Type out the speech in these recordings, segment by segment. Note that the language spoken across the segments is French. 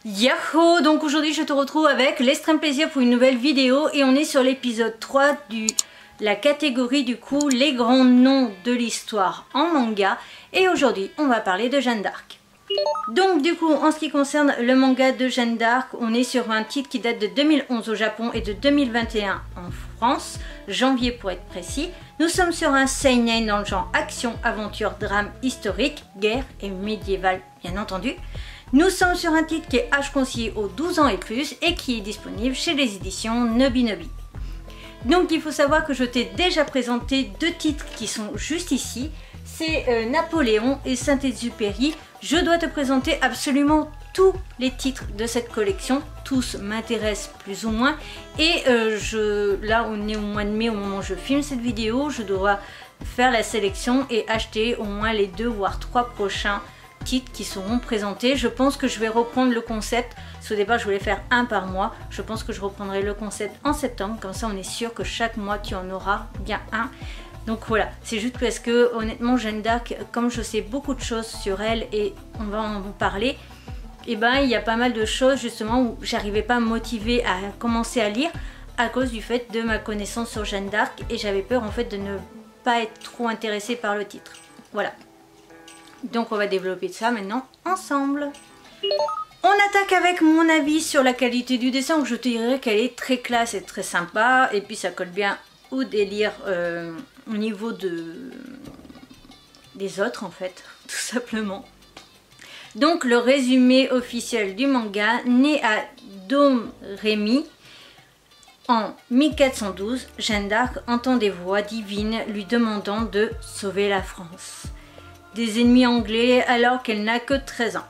Yahoo! Donc aujourd'hui je te retrouve avec l'extrême plaisir pour une nouvelle vidéo et on est sur l'épisode 3 de la catégorie du coup les grands noms de l'histoire en manga et aujourd'hui on va parler de Jeanne d'Arc. Donc du coup en ce qui concerne le manga de Jeanne d'Arc, on est sur un titre qui date de 2011 au Japon et de 2021 en France, janvier pour être précis. Nous sommes sur un seinen dans le genre action, aventure, drame, historique, guerre et médiéval bien entendu. Nous sommes sur un titre qui est âge conseillé aux 12 ans et plus et qui est disponible chez les éditions Nobinobi. Donc il faut savoir que je t'ai déjà présenté deux titres qui sont juste ici. C'est Napoléon et Saint-Exupéry. Je dois te présenter absolument tous les titres de cette collection. Tous m'intéressent plus ou moins. Et là on est au mois de mai au moment où je filme cette vidéo. Je dois faire la sélection et acheter au moins les 2 voire 3 prochains titres qui seront présentés. Je pense que je vais reprendre le concept. Au départ je voulais faire un par mois. Je pense que je reprendrai le concept en septembre. Comme ça on est sûr que chaque mois tu en auras bien un. Donc voilà, c'est juste parce que honnêtement Jeanne d'Arc, comme je sais beaucoup de choses sur elle et on va en parler, et ben il y a pas mal de choses justement où j'arrivais pas à me motiver à commencer à lire à cause du fait de ma connaissance sur Jeanne d'Arc et j'avais peur en fait de ne pas être trop intéressée par le titre. Voilà. Donc on va développer ça maintenant ensemble. On attaque avec mon avis sur la qualité du dessin, où je te dirais qu'elle est très classe et très sympa. Et puis ça colle bien au délire au niveau des autres en fait, tout simplement. Donc le résumé officiel du manga, né à Domrémy en 1412, Jeanne d'Arc entend des voix divines lui demandant de sauver la France des ennemis anglais alors qu'elle n'a que 13 ans.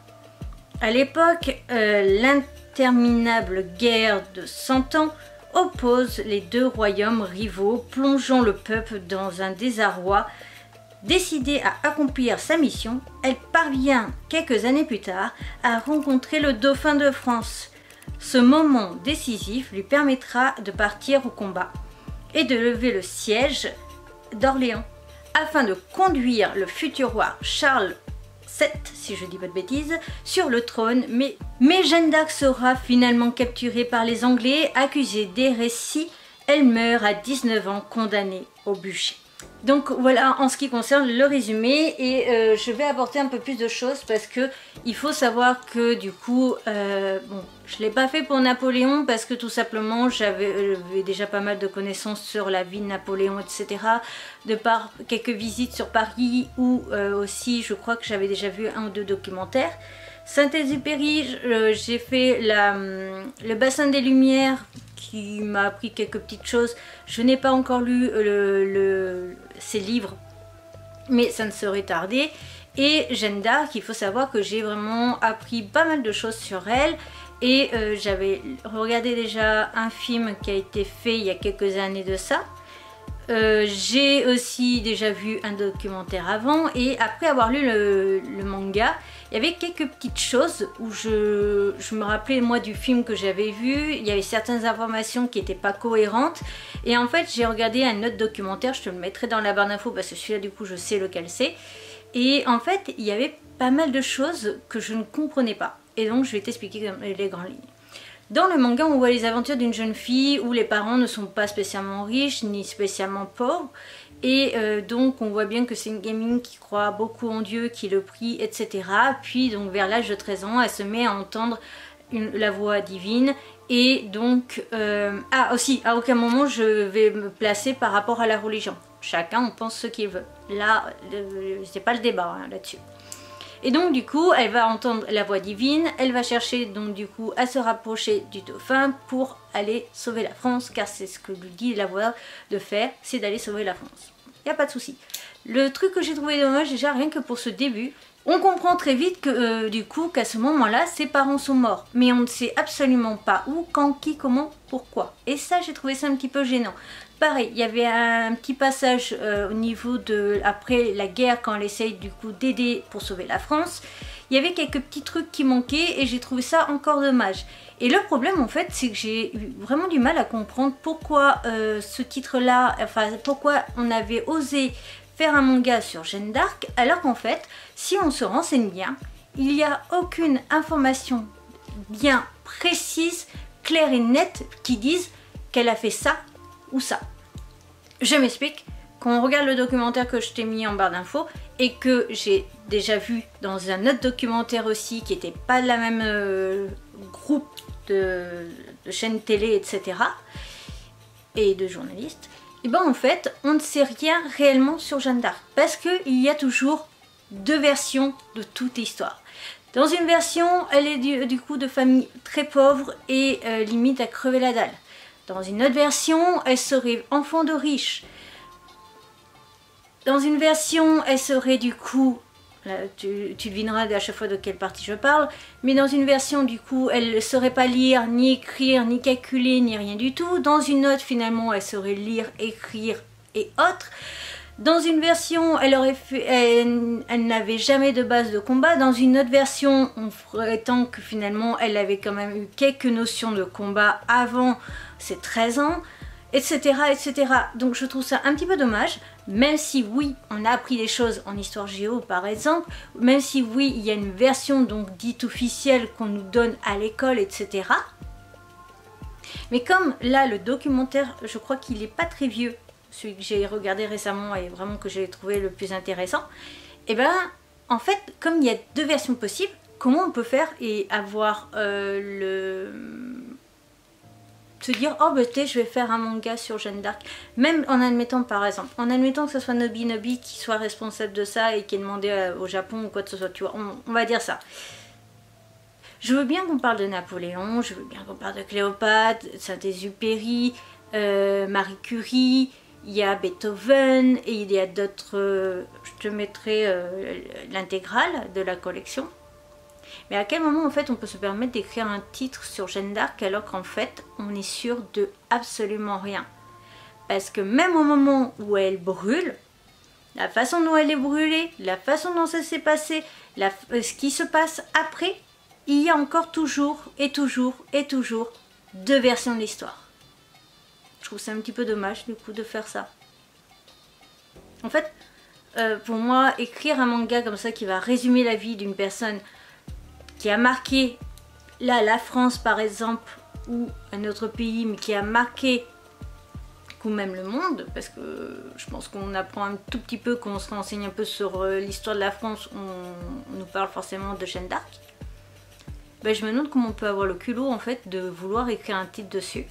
À l'époque, l'interminable guerre de 100 ans oppose les deux royaumes rivaux, plongeant le peuple dans un désarroi. Décidée à accomplir sa mission, elle parvient quelques années plus tard à rencontrer le dauphin de France. Ce moment décisif lui permettra de partir au combat et de lever le siège d'Orléans, afin de conduire le futur roi Charles VII, si je dis pas de bêtises, sur le trône. Mais Jeanne d'Arc sera finalement capturée par les Anglais, accusée d'hérésie. Elle meurt à 19 ans, condamnée au bûcher. Donc voilà en ce qui concerne le résumé et je vais apporter un peu plus de choses parce que il faut savoir que du coup, bon, je ne l'ai pas fait pour Napoléon parce que tout simplement j'avais déjà pas mal de connaissances sur la vie de Napoléon, etc. De par quelques visites sur Paris ou aussi je crois que j'avais déjà vu 1 ou 2 documentaires. Saint-Exupéry, j'ai fait le bassin des Lumières qui m'a appris quelques petites choses. Je n'ai pas encore lu ses livres, mais ça ne saurait tarder. Et Jeanne d'Arc, il faut savoir que j'ai vraiment appris pas mal de choses sur elle. Et j'avais regardé déjà un film qui a été fait il y a quelques années de ça. J'ai aussi déjà vu un documentaire avant et après avoir lu le manga, il y avait quelques petites choses où je me rappelais moi du film que j'avais vu, il y avait certaines informations qui n'étaient pas cohérentes et en fait j'ai regardé un autre documentaire, je te le mettrai dans la barre d'infos parce que celui-là du coup je sais lequel c'est et en fait il y avait pas mal de choses que je ne comprenais pas et donc je vais t'expliquer les grandes lignes. Dans le manga, on voit les aventures d'une jeune fille où les parents ne sont pas spécialement riches ni spécialement pauvres. Et donc on voit bien que c'est une gamine qui croit beaucoup en Dieu, qui le prie, etc. Puis donc vers l'âge de 13 ans, elle se met à entendre la voix divine. Et donc, aussi, à aucun moment je vais me placer par rapport à la religion. Chacun on pense ce qu'il veut. Là, c'est pas le débat hein, là-dessus. Et donc du coup elle va entendre la voix divine, elle va chercher donc du coup à se rapprocher du dauphin pour aller sauver la France, car c'est ce que lui dit la voix de faire, c'est d'aller sauver la France. Il n'y a pas de souci. Le truc que j'ai trouvé dommage déjà rien que pour ce début, on comprend très vite que du coup qu'à ce moment-là ses parents sont morts, mais on ne sait absolument pas où, quand, qui, comment, pourquoi. Et ça j'ai trouvé ça un petit peu gênant. Pareil, il y avait un petit passage au niveau de après la guerre quand elle essaye du coup d'aider pour sauver la France. Il y avait quelques petits trucs qui manquaient et j'ai trouvé ça encore dommage. Et le problème en fait c'est que j'ai eu vraiment du mal à comprendre pourquoi ce titre là, enfin pourquoi on avait osé faire un manga sur Jeanne d'Arc alors qu'en fait si on se renseigne bien, il n'y a aucune information bien précises, claires et nettes qui disent qu'elle a fait ça ou ça. Je m'explique. Quand on regarde le documentaire que je t'ai mis en barre d'infos et que j'ai déjà vu dans un autre documentaire aussi qui n'était pas de la même groupe de chaînes télé, etc. et de journalistes, et ben en fait on ne sait rien réellement sur Jeanne d'Arc parce qu'il y a toujours deux versions de toute histoire. Dans une version, elle est du coup de famille très pauvre et limite à crever la dalle. Dans une autre version, elle serait enfant de riches. Dans une version, elle serait du coup, là, tu devineras à chaque fois de quelle partie je parle, mais dans une version du coup, elle ne saurait pas lire, ni écrire, ni calculer, ni rien du tout. Dans une autre, finalement, elle saurait lire, écrire et autres. Dans une version, elle n'avait jamais de base de combat. Dans une autre version, on prétend que finalement, elle avait quand même eu quelques notions de combat avant ses 13 ans, etc., etc. Donc je trouve ça un petit peu dommage, même si oui, on a appris des choses en histoire géo par exemple, même si oui, il y a une version donc dite officielle qu'on nous donne à l'école, etc. Mais comme là, le documentaire, je crois qu'il n'est pas très vieux, celui que j'ai regardé récemment et vraiment que j'ai trouvé le plus intéressant, et ben en fait, comme il y a deux versions possibles, comment on peut faire et avoir se dire oh bah je vais faire un manga sur Jeanne d'Arc, même en admettant par exemple, en admettant que ce soit Nobi qui soit responsable de ça et qui ait demandé au Japon ou quoi que ce soit, tu vois, on va dire ça. Je veux bien qu'on parle de Napoléon, je veux bien qu'on parle de Cléopâtre, Saint-Exupéry, Marie Curie, il y a Beethoven et il y a d'autres, je te mettrai l'intégrale de la collection. Mais à quel moment en fait on peut se permettre d'écrire un titre sur Jeanne d'Arc alors qu'en fait on est sûr de absolument rien? Parce que même au moment où elle brûle, la façon dont elle est brûlée, la façon dont ça s'est passé, ce qui se passe après, il y a encore toujours et toujours et toujours deux versions de l'histoire. Je trouve ça un petit peu dommage du coup de faire ça. En fait, pour moi, écrire un manga comme ça qui va résumer la vie d'une personne qui a marqué là la France par exemple ou un autre pays, mais qui a marqué ou même le monde, parce que je pense qu'on apprend un tout petit peu, qu'on se renseigne un peu sur l'histoire de la France, on nous parle forcément de Jeanne d'Arc. Ben, je me demande comment on peut avoir le culot en fait de vouloir écrire un titre dessus,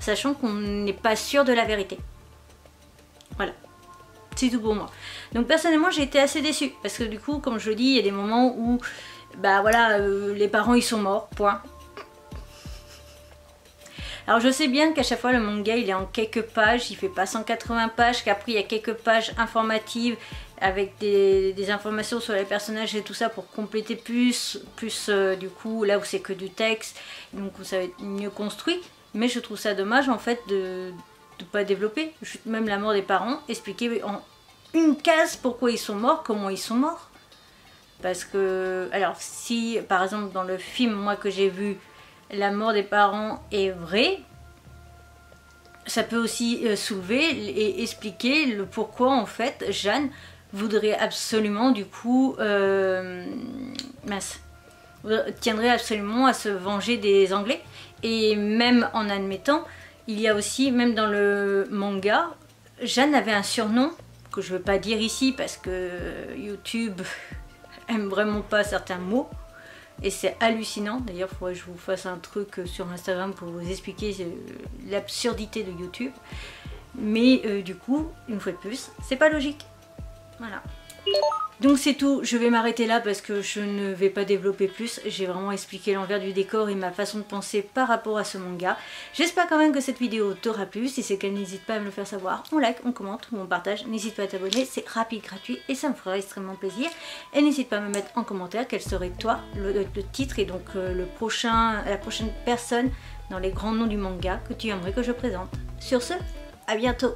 sachant qu'on n'est pas sûr de la vérité. Voilà. C'est tout pour moi. Donc personnellement j'ai été assez déçue, parce que du coup comme je le dis, il y a des moments où bah voilà, les parents ils sont morts, point. Alors je sais bien qu'à chaque fois le manga il est en quelques pages, il fait pas 180 pages, qu'après il y a quelques pages informatives avec des informations sur les personnages et tout ça pour compléter plus du coup là où c'est que du texte, donc où ça va être mieux construit. Mais je trouve ça dommage en fait de pas développer, même la mort des parents, expliquer en une case pourquoi ils sont morts, comment ils sont morts. Parce que, alors si par exemple dans le film moi que j'ai vu, la mort des parents est vraie, ça peut aussi soulever et expliquer le pourquoi en fait Jeanne voudrait absolument du coup, tiendrait absolument à se venger des Anglais. Et même en admettant, il y a aussi, même dans le manga, Jeanne avait un surnom que je ne veux pas dire ici parce que YouTube aime vraiment pas certains mots et c'est hallucinant. D'ailleurs il faudrait que je vous fasse un truc sur Instagram pour vous expliquer l'absurdité de YouTube, mais du coup une fois de plus c'est pas logique. Voilà, donc c'est tout, je vais m'arrêter là parce que je ne vais pas développer plus. J'ai vraiment expliqué l'envers du décor et ma façon de penser par rapport à ce manga. J'espère quand même que cette vidéo t'aura plu. Si c'est le cas, n'hésite pas à me le faire savoir. On like, on commente ou on partage. N'hésite pas à t'abonner, c'est rapide, gratuit et ça me fera extrêmement plaisir. Et n'hésite pas à me mettre en commentaire quel serait toi le titre et donc la prochaine personne dans les grands noms du manga que tu aimerais que je présente. Sur ce, à bientôt.